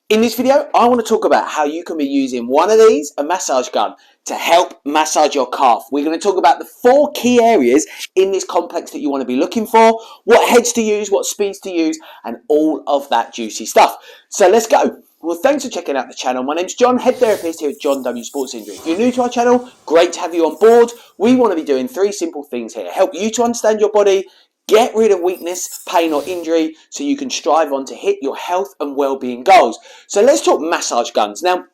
In this video, I want to talk about how you can be using one of these, a massage gun, to help massage your calf. We're going to talk about the 4 key areas in this complex that you want to be looking for, what heads to use, what speeds to use, and all of that juicy stuff. So let's go. Well, thanks for checking out the channel. My name's John, head therapist here at John W Sports Injury. If you're new to our channel, great to have you on board. We want to be doing 3 simple things here. Help you to understand your body, get rid of weakness, pain or injury so you can strive on to hit your health and well-being goals. So let's talk massage guns. Now,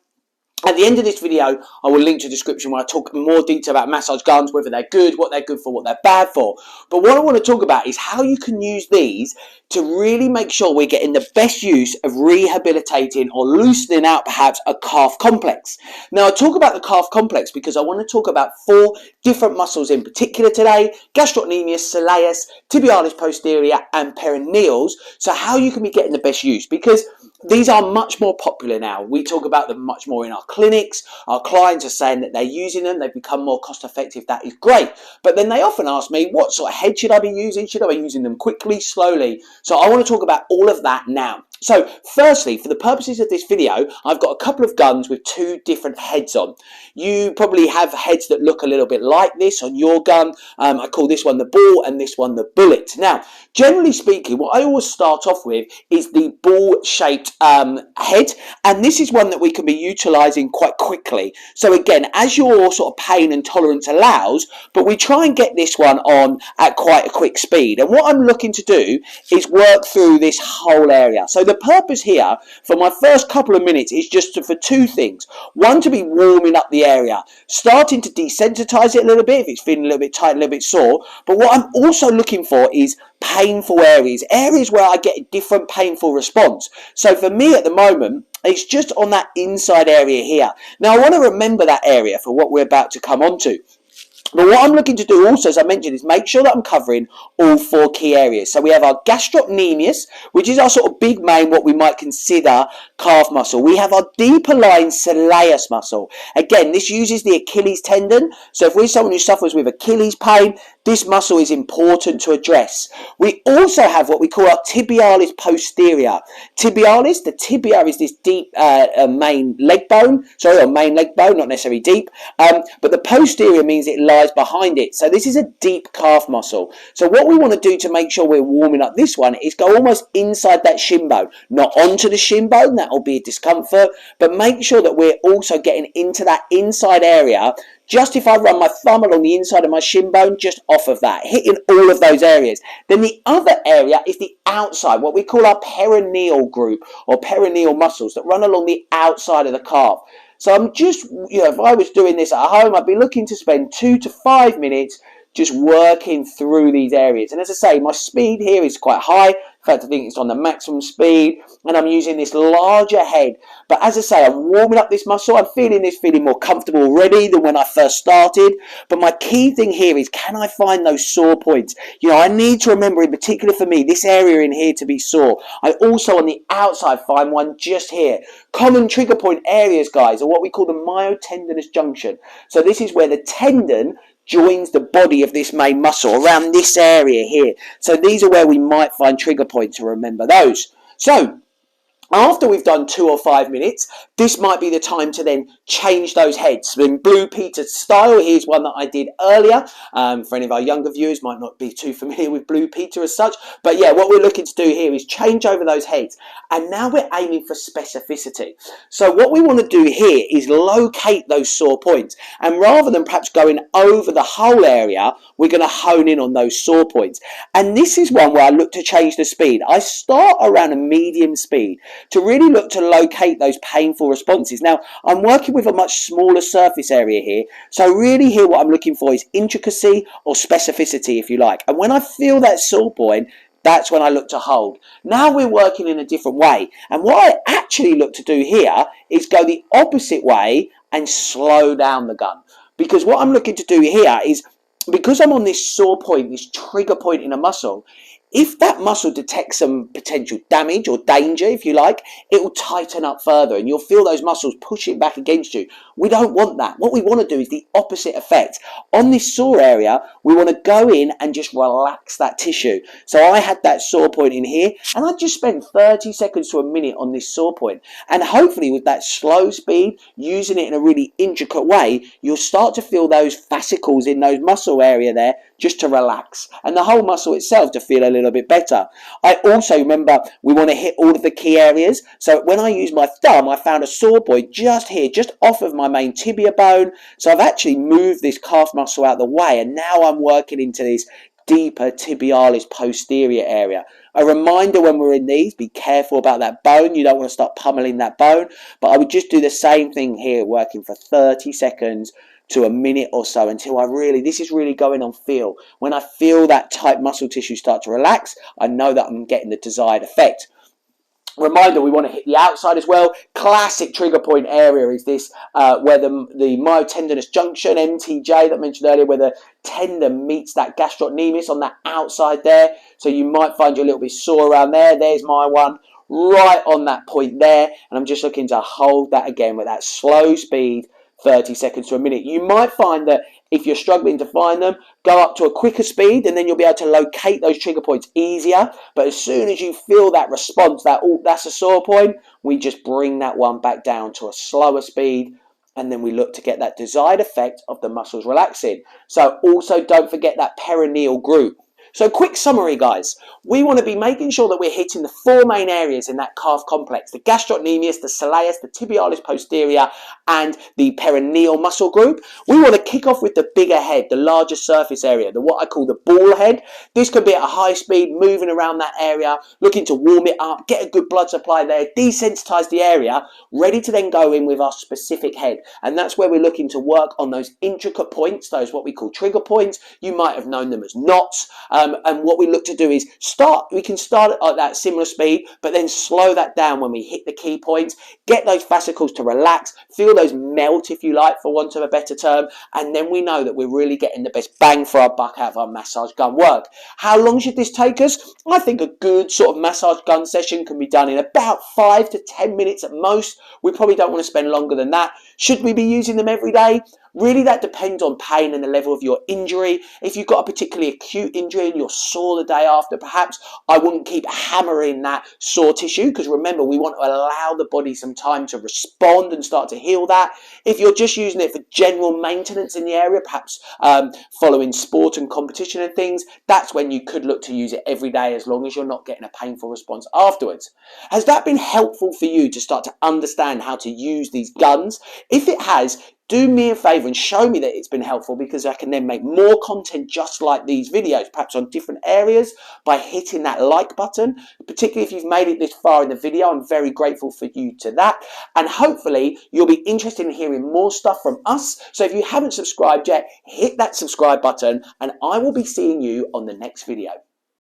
at the end of this video, I will link to the description where I talk in more detail about massage guns, whether they're good, what they're good for, what they're bad for. But what I want to talk about is how you can use these to really make sure we're getting the best use of rehabilitating or loosening out perhaps a calf complex. Now, I talk about the calf complex because I want to talk about 4 different muscles in particular today: gastrocnemius, soleus, tibialis posterior, and peroneals. So how you can be getting the best use, because these are much more popular now. We talk about them much more in our clinics. Our clients are saying that they're using them. They've become more cost effective. That is great. But then they often ask me, what sort of head should I be using? Should I be using them quickly, slowly? So I want to talk about all of that now. So firstly, for the purposes of this video, I've got a couple of guns with 2 different heads on. You probably have heads that look a little bit like this on your gun. I call this one the ball and this one the bullet. Now, generally speaking, what I always start off with is the ball-shaped head, and this is one that we can be utilizing quite quickly. So again, as your sort of pain and tolerance allows, but we try and get this one on at quite a quick speed. And what I'm looking to do is work through this whole area. So the purpose here for my first couple of minutes is just for 2 things. One, to be warming up the area, starting to desensitize it a little bit if it's feeling a little bit tight, a little bit sore. But what I'm also looking for is painful areas where I get a different painful response. So for me at the moment, it's just on that inside area here. Now I want to remember that area for what we're about to come on to. But what I'm looking to do also, as I mentioned, is make sure that I'm covering all 4 key areas. So we have our gastrocnemius, which is our sort of big main, what we might consider calf muscle. We have our deeper lying soleus muscle. Again, this uses the Achilles tendon. So if we're someone who suffers with Achilles pain, this muscle is important to address. We also have what we call our tibialis posterior. Tibialis, the tibia is this deep main leg bone. Sorry, or main leg bone, not necessarily deep. But the posterior means it lies behind it. So this is a deep calf muscle. So what we want to do to make sure we're warming up this one is go almost inside that shin bone, not onto the shin bone, that will be a discomfort, but make sure that we're also getting into that inside area. Just if I run my thumb along the inside of my shin bone, just off of that, hitting all of those areas. Then the other area is the outside, what we call our peroneal group or peroneal muscles that run along the outside of the calf. So I'm just, if I was doing this at home, I'd be looking to spend 2 to 5 minutes just working through these areas. And as I say, my speed here is quite high. In fact, I think it's on the maximum speed, and I'm using this larger head. But as I say, I'm warming up this muscle. I'm feeling more comfortable already than when I first started. But my key thing here is, can I find those sore points? I need to remember, in particular for me, this area in here to be sore. I also, on the outside, find one just here. Common trigger point areas, guys, are what we call the myotendinous junction. So this is where the tendon joins the body of this main muscle around this area here. So these are where we might find trigger points, to remember those. So after we've done 2 or 5 minutes, this might be the time to then change those heads. In Blue Peter style, here's one that I did earlier. For any of our younger viewers, might not be too familiar with Blue Peter as such. But yeah, what we're looking to do here is change over those heads. And now we're aiming for specificity. So what we want to do here is locate those sore points. And rather than perhaps going over the whole area, we're going to hone in on those sore points. And this is one where I look to change the speed. I start around a medium speed to really look to locate those painful responses. Now, I'm working with a much smaller surface area here, so really here what I'm looking for is intricacy or specificity, if you like. And when I feel that sore point, that's when I look to hold. Now we're working in a different way. And what I actually look to do here is go the opposite way and slow down the gun. Because what I'm looking to do here is, because I'm on this sore point, this trigger point in a muscle, if that muscle detects some potential damage or danger, if you like, it will tighten up further and you'll feel those muscles pushing back against you. We don't want that. What we want to do is the opposite effect. On this sore area, we want to go in and just relax that tissue. So I had that sore point in here and I just spent 30 seconds to a minute on this sore point. And hopefully with that slow speed, using it in a really intricate way, you'll start to feel those fascicles in those muscle area there just to relax and the whole muscle itself to feel a little bit better. I also remember we want to hit all of the key areas. So when I use my thumb, I found a sore point just here, just off of my main tibia bone. So I've actually moved this calf muscle out of the way and now I'm working into this deeper tibialis posterior area. A reminder when we're in these, be careful about that bone. You don't want to start pummeling that bone. But I would just do the same thing here, working for 30 seconds to a minute or so until this is really going on feel. When I feel that tight muscle tissue start to relax, I know that I'm getting the desired effect. Reminder, we want to hit the outside as well. Classic trigger point area is this, where the myotendinous junction, MTJ, that I mentioned earlier, where the tendon meets that gastrocnemius on that outside there. So you might find you a little bit sore around there. There's my one, right on that point there. And I'm just looking to hold that again with that slow speed, 30 seconds to a minute. You might find that if you're struggling to find them, go up to a quicker speed and then you'll be able to locate those trigger points easier. But as soon as you feel that response, that, oh, that's a sore point, we just bring that one back down to a slower speed and then we look to get that desired effect of the muscles relaxing. So also don't forget that perineal group. So quick summary, guys. We want to be making sure that we're hitting the four main areas in that calf complex: the gastrocnemius, the soleus, the tibialis posterior, and the perineal muscle group. We want to kick off with the bigger head, the larger surface area, what I call the ball head. This can be at a high speed, moving around that area, looking to warm it up, get a good blood supply there, desensitize the area, ready to then go in with our specific head. And that's where we're looking to work on those intricate points, those what we call trigger points. You might have known them as knots. And what we look to do is we can start at that similar speed, but then slow that down when we hit the key points, get those fascicles to relax, feel those melt, if you like, for want of a better term, and then we know that we're really getting the best bang for our buck out of our massage gun work. How long should this take us? I think a good sort of massage gun session can be done in about 5 to 10 minutes at most. We probably don't want to spend longer than that. Should we be using them every day? Really, that depends on pain and the level of your injury. If you've got a particularly acute injury and you're sore the day after, perhaps I wouldn't keep hammering that sore tissue, because remember, we want to allow the body some time to respond and start to heal that. If you're just using it for general maintenance in the area, perhaps following sport and competition and things, that's when you could look to use it every day, as long as you're not getting a painful response afterwards. Has that been helpful for you to start to understand how to use these guns? If it has, do me a favor and show me that it's been helpful, because I can then make more content just like these videos, perhaps on different areas, by hitting that like button. Particularly if you've made it this far in the video, I'm very grateful for you to that. And hopefully you'll be interested in hearing more stuff from us. So if you haven't subscribed yet, hit that subscribe button and I will be seeing you on the next video.